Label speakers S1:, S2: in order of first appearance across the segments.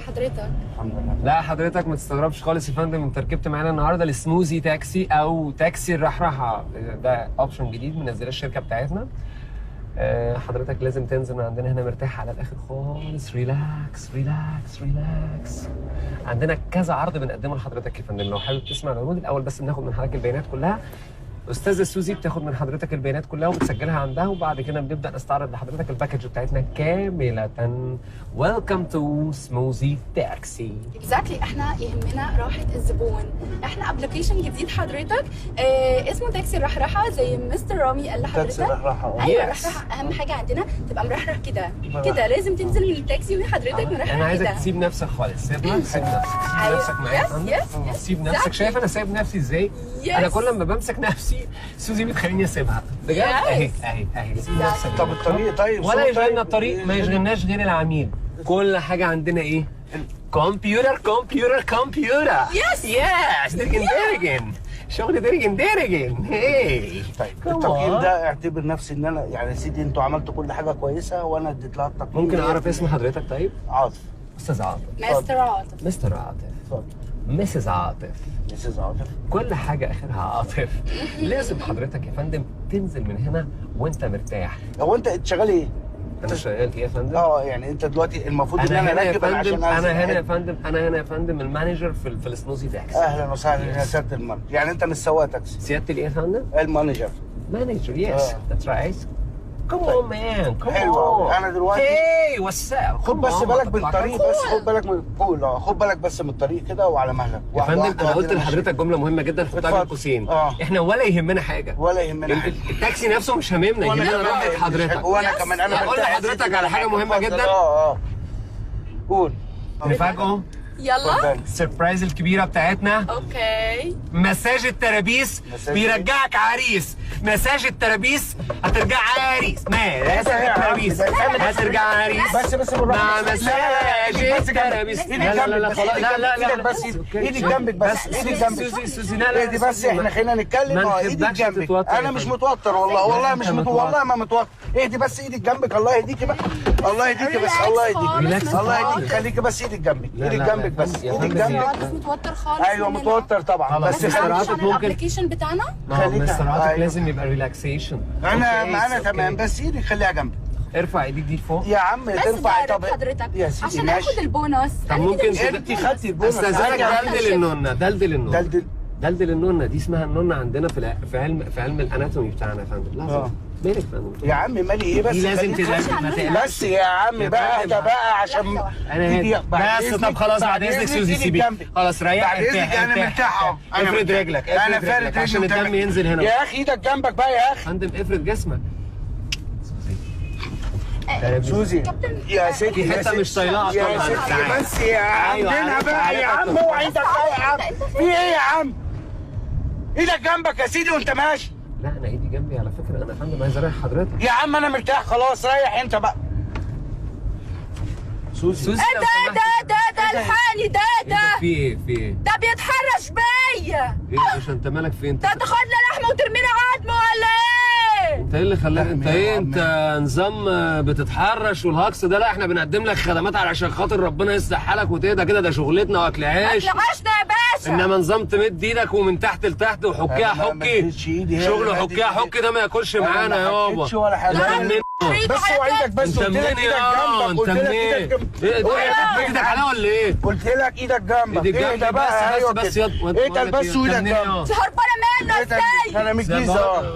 S1: حضرتك؟
S2: الحمد لله.
S3: لا حضرتك ما تستغربش خالص يا فندم، انت ركبت معانا النهارده السموزي تاكسي او تاكسي الرحرحه، ده اوبشن جديد منزلاه الشركه بتاعتنا. حضرتك لازم تنزل من عندنا هنا مرتاح على الاخر خالص، ريلاكس ريلاكس ريلاكس. عندنا كذا عرض بنقدمه لحضرتك يا فندم، لو حابب تسمع العروض الاول بس بناخد من حضرتك البيانات كلها. استاذه سوزي بتاخد من حضرتك البيانات كلها وبتسجلها عندها، وبعد كده بنبدا نستعرض لحضرتك الباكج بتاعتنا كامله. ويلكم تو سموزي تاكسي.
S1: اكزاكتلي، احنا يهمنا راحه الزبون. احنا ابلكيشن جديد حضرتك اسمه تاكسي الرحرحه، زي مستر رامي قال لحضرتك.
S2: تاكسي الرحرحه.
S1: ايوه الرحرحه اهم حاجه عندنا تبقى مرحرح كده كده، لازم تنزل من التاكسي وحضرتك مرحرح.
S3: انا عايزك
S1: كده.
S3: تسيب نفسك خالص، سيب نفسك معايا. سيب نفسك. شايف انا سايب نفسي ازاي؟ انا كل ما بمسك نفسي سوزي بتخليني اسيبها بجد. اهي اهي اهي. سيب نفسك.
S2: طب الطريق طيب
S3: ولا يشغلنا الطريق، ما يشغلناش غير العميل. كل حاجه عندنا ايه؟ كمبيوتر كمبيوتر كمبيوتر. يس ديرجن ديرجن، شغل ديرجن ديرجن. هي
S2: طيب التقييم ده اعتبر نفسي ان انا يعني يا سيدي انتوا عملتوا كل حاجه كويسه وانا اديت لها التقييم.
S3: ممكن اعرف اسم حضرتك طيب؟
S2: عاطف.
S3: استاذ عاطف.
S1: مستر عاطف.
S3: مستر عاطف.
S2: اتفضل.
S3: مسز عاطف.
S2: مسز عاطف.
S3: كل حاجة آخرها عاطف. لازم حضرتك يا فندم تنزل من هنا وأنت مرتاح.
S2: هو انت شغال ايه؟
S3: أنا شغال إيه يا فندم؟
S2: يعني انت دلوقتي المفروض ان
S3: أنا
S2: انا
S3: هنا يا
S2: راكب عشان
S3: فندم، أنا هنا يا فندم المانجر في السموزي تاكسي.
S2: اهلا وسهلا يا سياده المانجر، يعني انت مش سواق تاكسي؟
S3: سيادة الإيه يا فندم؟
S2: المانجر.
S3: مانجر يس ذاتس رايت. كم اون مان كم
S2: حلو. انا دلوقتي
S3: هي واتساب.
S2: خد بس بالك من الطريق، بس خد بالك من قول خد بالك بس من الطريق كده وعلى مهلك.
S3: يا فندم انا قلت لحضرتك جمله مهمه جدا حطها بين قوسين. احنا ولا يهمنا حاجه،
S2: ولا يهمنا حاجه.
S3: التاكسي نفسه مش هاممنا، يهمنا راحه حضرتك.
S2: وانا كمان انا
S3: اقول لحضرتك على حاجه مهمه جدا.
S2: قول.
S3: نفاجئه.
S1: يلا
S3: السربرايز الكبيره بتاعتنا.
S1: اوكي.
S3: مساج الترابيس بيرجعك عريس. مساج الترابيس هترجع عريس. مساج الترابيس هترجع عريس.
S2: بس مع
S3: مساج الترابيس.
S2: لا لا لا خلاص. لا لا لا بس ايدك جنبك، بس ايدك جنبك.
S3: سوزي لا لا
S2: ايدي بس احنا خلينا نتكلم. ايدك جنبك. انا مش متوتر والله مش متوتر والله ما متوتر. اهدي بس ايدك جنبك. الله يهديكي بقى. الله يهديكي بس. الله يهديكي. الله يهديكي. خليكي بس ايدك جنبك. ايدك جنبك بس. ايدك جنبك.
S1: عاطف متوتر خالص.
S2: ايوه متوتر طبعا. بس
S3: مستر عاطف ممكن
S1: الابلكيشن بتاعنا.
S3: مستر عاطف لازم يبقى ريلاكسيشن.
S2: انا تمام، بس ايدك خليها جنبك.
S3: ارفع ايديك دي لفوق
S2: يا عم. ترفع. طب
S1: حضرتك
S2: يا سيدي
S1: عشان
S2: ماشي.
S1: اخد البونص.
S3: طب ممكن
S2: انت خدتي البونص.
S3: استاذنك دلدل النونه. دلدل النونه. دلدل النونه دي اسمها النونه عندنا في علم الاناتومي بتاعنا يا فندم. لحظه مالك يا فندم؟
S2: يا عم مالي ايه بس؟
S3: دي لازم تدلدل. ما تقلقش
S2: بس يا عم بقى ده بقى عشان
S3: انا بس. طب خلاص بعد اذنك سوزي سيبي. خلاص ريح.
S2: بعد اذنك انا مرتاح اهو.
S3: افرد رجلك.
S2: انا فارد رجلي
S3: عشان الدم ينزل هنا.
S2: يا اخي ايدك جنبك بقى يا اخي.
S3: فندم افرد جسمك.
S2: سوزي يا ستي
S3: في حته مش طايلاها
S2: يا ستي بس يا عم بقى يا عم. اوعى ايدك بقى يا عم. في ايه يا عم؟ ايدك جنبك يا سيدي وانت ماشي.
S3: لا انا ايدي جنبي على فكره. انا يا فندم عايز اريح حضرتك.
S2: يا عم انا مرتاح خلاص. ريح انت بقى. سوزي
S1: ده الحاني ده
S3: في ايه؟
S1: ده بيتحرش بيا.
S3: ايه يا باشا انت مالك فين؟
S1: ده تاخدنا لحمه وترمينا عظمه ولا ايه؟
S3: انت ايه اللي خلاك؟ انت ايه؟ انت نظام بتتحرش والهجص ده؟ لا احنا بنقدم لك خدمات علشان خاطر ربنا يصلح حالك وتهدى كده. ده شغلتنا واكل عيش.
S1: اكل عيشنا يا باشا.
S3: انما نظام تمد ايدك ومن تحت لتحت وحكيها حكي. شغل حكيها حكي ده ما ياكلش معانا يابا.
S2: انت ولا حاجه. بس اوعدك بس. قلت لك ايدك جنبك. قلت لك ايدك جنبك.
S3: ايدك عليا ولا ايه؟
S2: قلت لك ايدك جنبك.
S3: ايدك بقى. ايوه بس
S2: ايه بس وايدك جنبك.
S1: هربانه منه ازاي؟
S2: انا من الجيزه.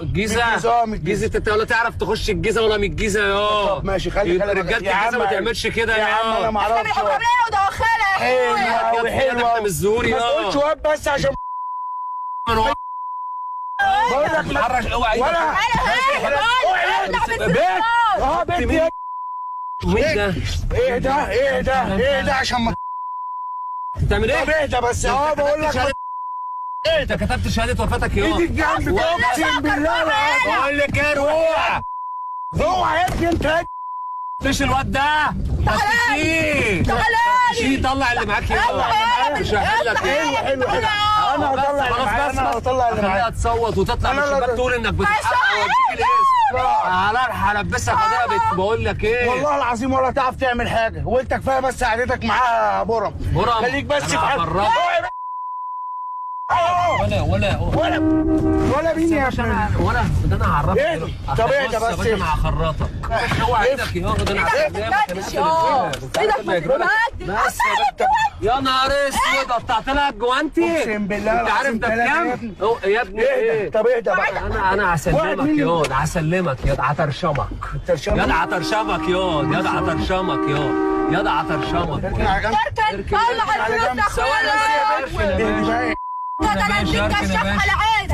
S3: الجيزه انت ولا تعرف تخش الجيزه ولا من الجيزه يا.
S2: طب ماشي خلي
S3: رجاله الجيزه ما تعملش كده
S2: يا عم. انا ما اعرفش.
S1: احنا بنحب ربنا ودواخلها.
S2: حلوه
S3: احنا من الزهور
S2: ما تقولش واد بس عشان بقول لك
S3: تتحرش. اوعى
S2: ولا بنت.
S3: مين ده؟
S2: ايه ده عشان ما
S3: بتعمل ايه؟
S2: طب اهدى بس. بقول لك
S3: انت كتبت شهاده وفاتك يا.
S2: ايدك جنبك. اقسم بالله
S3: بقول لك ايه؟ روح.
S2: اوعى يا ابني انت.
S3: مش الواد ده.
S1: تعالى
S3: طلع اللي معاك يا. مش هحلك.
S2: حلو انا هطلع اللي معايا. انا هطلع اللي معايا.
S3: تصوت وتطلع من الشباك تقول انك بتتحرك واديك الاسم. هلبسك قضيه. بقول لك ايه
S2: والله العظيم ولا تعرف تعمل حاجه، وانت كفايه بس قعدتك معاها برم. خليك بس في حالك. ولا مين يا ابني؟
S3: ولا ده انا هعرفك.
S2: ايه طب ايه ده بس
S3: انا هخرطك. اوعى ايدك يا ده انا بس يا نهار اسود قطعت لها الجوانتي.
S2: اقسم بالله
S3: انت عارف ده بكام؟ يا ابني ايه؟
S2: طب اهدى بقى.
S3: انا هسلمك ياض، هسلمك ياض، هترشمك ياض، هترشمك ياض، ياض هترشمك ياض هترشمك.
S1: اركن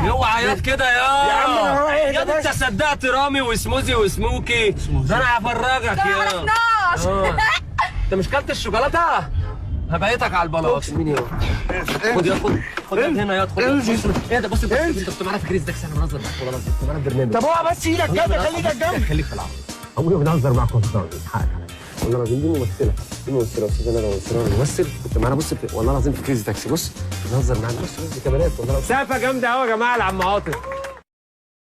S3: اوعى ياض كده
S2: يا عم انا رايح
S3: ياض. انت صدقت رامي وسموزي وسموكي؟ ده انا هفرجك ياض. انت مش كلت الشوكولاته؟ هبيتك على البلاط. مين ياض؟ خد ياض، خد هنا ياض، خد. ايه ده؟ بص انت كنت معانا في كريس داكس، احنا بنهزر معاك والله العظيم، كنت معانا في برنامج.
S2: طب هو بس ايدك كده، خليك جنبي.
S3: خليك في العرض. عمري ما بنهزر معاك والله حقك عليا. والله العظيم دي ممثله، دي ممثله يا استاذ. انا لو ممثل كنت معانا. بص والله العظيم في كريزي تاكسي. بص بنهزر معانا. بص دي كاميرات والله. سقفه جامده قوي يا جماعه لعم عاطف.